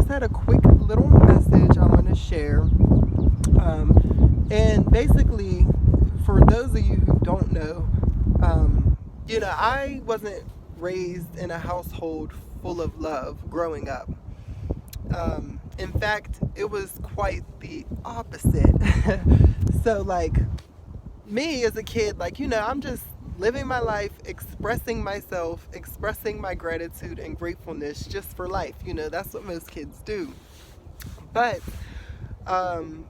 had a quick little message I want to share. And basically, for those of you who don't know, I wasn't raised in a household full of love growing up. In fact, it was quite the opposite. So, like, me as a kid, I'm just living my life, expressing myself, expressing my gratitude and gratefulness just for life. That's what most kids do. But, um,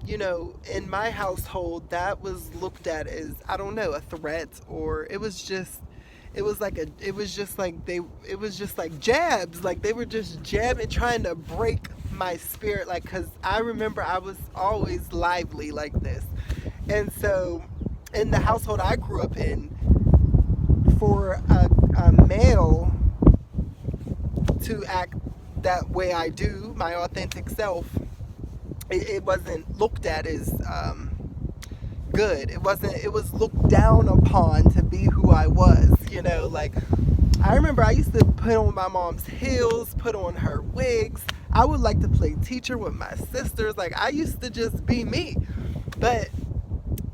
in my household, that was looked at as, I don't know, a threat, or it was just like jabs, like they were just jabbing, trying to break my spirit, like, because I remember I was always lively like this. And so, in the household I grew up in, for a male to act that way I do, my authentic self, it wasn't looked at as good. It was looked down upon to be who I was, like, I remember I used to put on my mom's heels, put on her wigs. I would like to play teacher with my sisters. Like, I used to just be me. But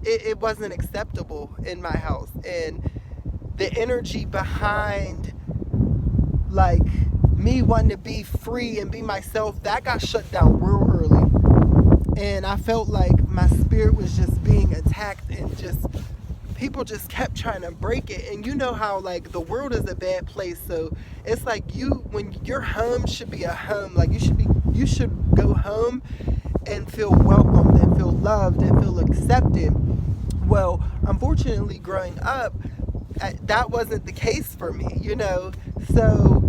it wasn't acceptable in my house. And the energy behind, like, me wanting to be free and be myself, that got shut down real early. And I felt like my spirit was just being attacked, and just people just kept trying to break it. And you know how, like, the world is a bad place, so it's like, when your home should be a home, like, you should go home and feel welcomed and feel loved and feel accepted. Well, unfortunately, growing up, that wasn't the case for me, so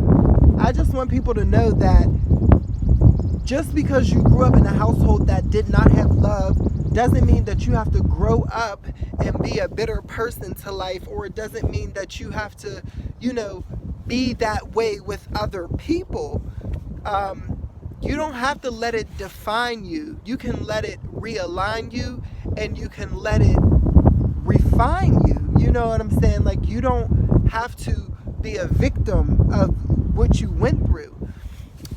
I just want people to know that just because you grew up in a household that did not have love doesn't mean that you have to grow up and be a bitter person to life, or it doesn't mean that you have to, be that way with other people. You don't have to let it define you. You can let it realign you, and you can let it refine you. You know what I'm saying? Like, you don't have to be a victim of what you went through.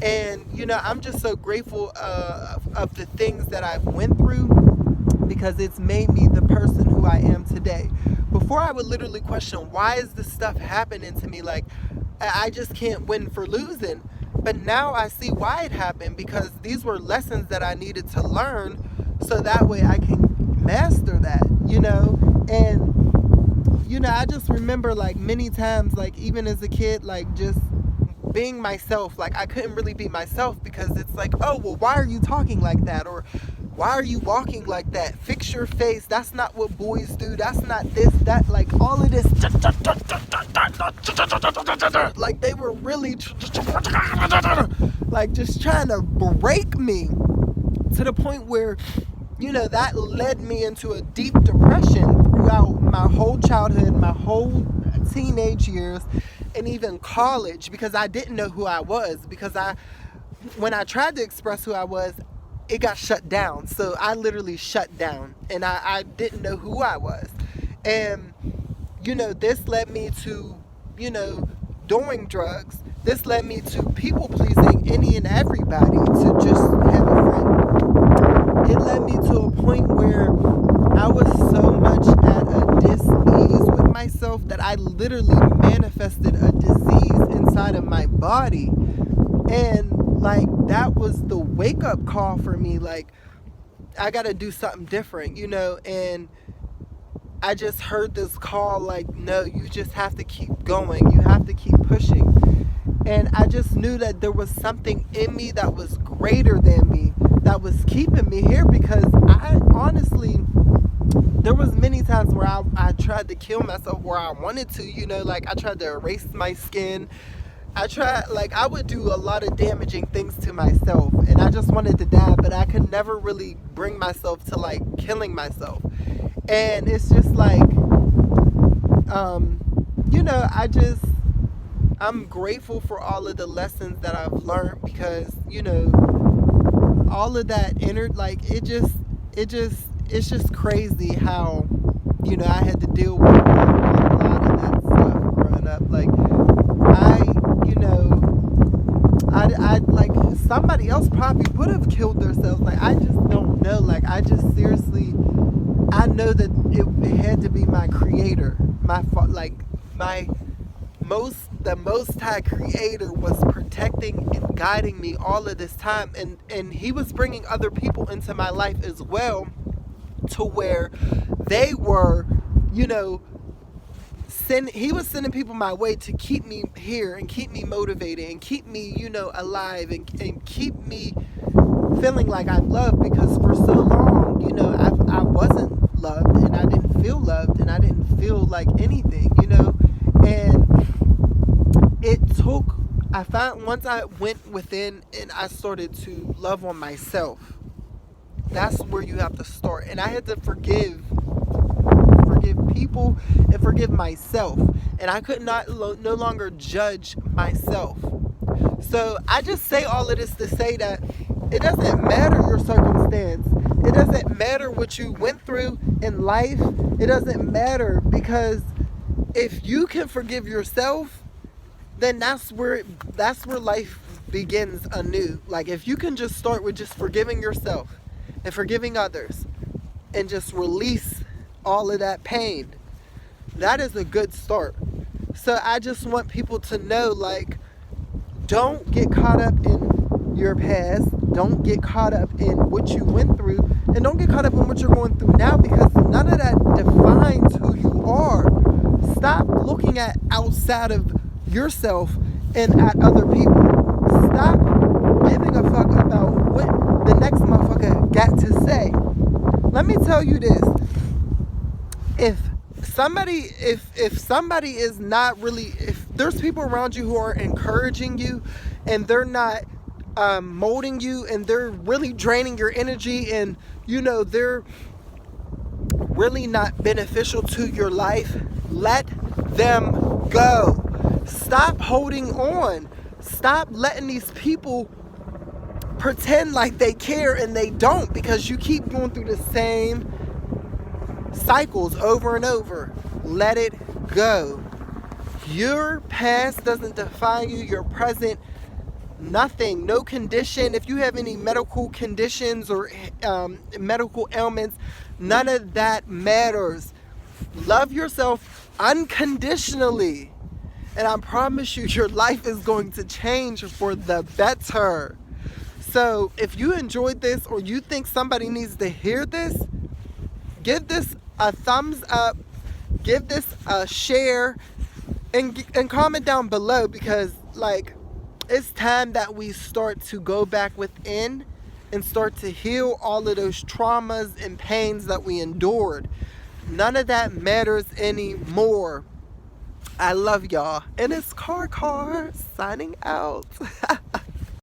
And I'm just so grateful of the things that I've went through, because it's made me the person who I am today. Before, I would literally question, why is this stuff happening to me? Like, I just can't win for losing. But now I see why it happened, because these were lessons that I needed to learn, so that way I can master that, And I just remember, like, many times, like, even as a kid, like, just being myself. Like, I couldn't really be myself, because it's like, oh, well, why are you talking like that? Or why are you walking like that? Fix your face. That's not what boys do. That's not this, that, like, all of this. Like, they were really like, just trying to break me, to the point where, that led me into a deep depression throughout my whole childhood, my whole teenage years, and even college, because I didn't know who I was. Because when I tried to express who I was, it got shut down. So I literally shut down, and I didn't know who I was. And, this led me to, doing drugs. This led me to people pleasing any and everybody to just have a friend. It led me to a point where I was so much at a dis-ease with myself that I literally manifested a disease inside of my body. And, like, that was the wake-up call for me. Like, I gotta do something different, and I just heard this call, like, no, you just have to keep going. You have to keep pushing. And I just knew that there was something in me that was greater than me, that was keeping me here. Because I honestly, there was many times where I tried to kill myself, where I wanted to, like, I tried to erase my skin. I would do a lot of damaging things to myself, and I just wanted to die, but I could never really bring myself to, like, killing myself. And it's just like, I'm grateful for all of the lessons that I've learned, because, all of that like, it's just crazy how, I had to deal with a lot of that stuff growing up. Like, I like, somebody else probably would have killed themselves. Like, I just don't know. Like, I just seriously, I know that it had to be my creator, the most high creator was protecting and guiding me all of this time, and he was bringing other people into my life as well, to where they were, you know, he was sending people my way to keep me here and keep me motivated and keep me, you know, alive, and keep me feeling like I'm loved, because for so long, you know, I wasn't loved, and I didn't feel loved, and I didn't feel like anything, you know. And I found, once I went within and I started to love on myself, that's where you have to start. And I had to forgive people and forgive myself, and I could no longer judge myself. So I just say all of this to say that it doesn't matter your circumstance, it doesn't matter what you went through in life, it doesn't matter, because if you can forgive yourself, then that's where life begins anew. Like, if you can just start with just forgiving yourself and forgiving others and just release all of that pain, that is a good start. So I just want people to know, like, don't get caught up in your past, don't get caught up in what you went through, and don't get caught up in what you're going through now, because none of that defines who you are. Stop looking at outside of yourself and at other people. Stop giving a fuck about what the next motherfucker got to say. Let me tell you this. If somebody is not really, if there's people around you who are encouraging you and they're not molding you, and they're really draining your energy, and, you know, they're really not beneficial to your life, let them go. Stop holding on. Stop letting these people pretend like they care and they don't, because you keep going through the same cycles over and over. Let it go. Your past doesn't define you. Your present, nothing. No condition. If you have any medical conditions or medical ailments, none of that matters. Love yourself unconditionally, and I promise you, your life is going to change for the better. So if you enjoyed this, or you think somebody needs to hear this, give this a thumbs up, give this a share, and comment down below, because, like, it's time that we start to go back within and start to heal all of those traumas and pains that we endured. None of that matters anymore. I love y'all. And it's Car signing out.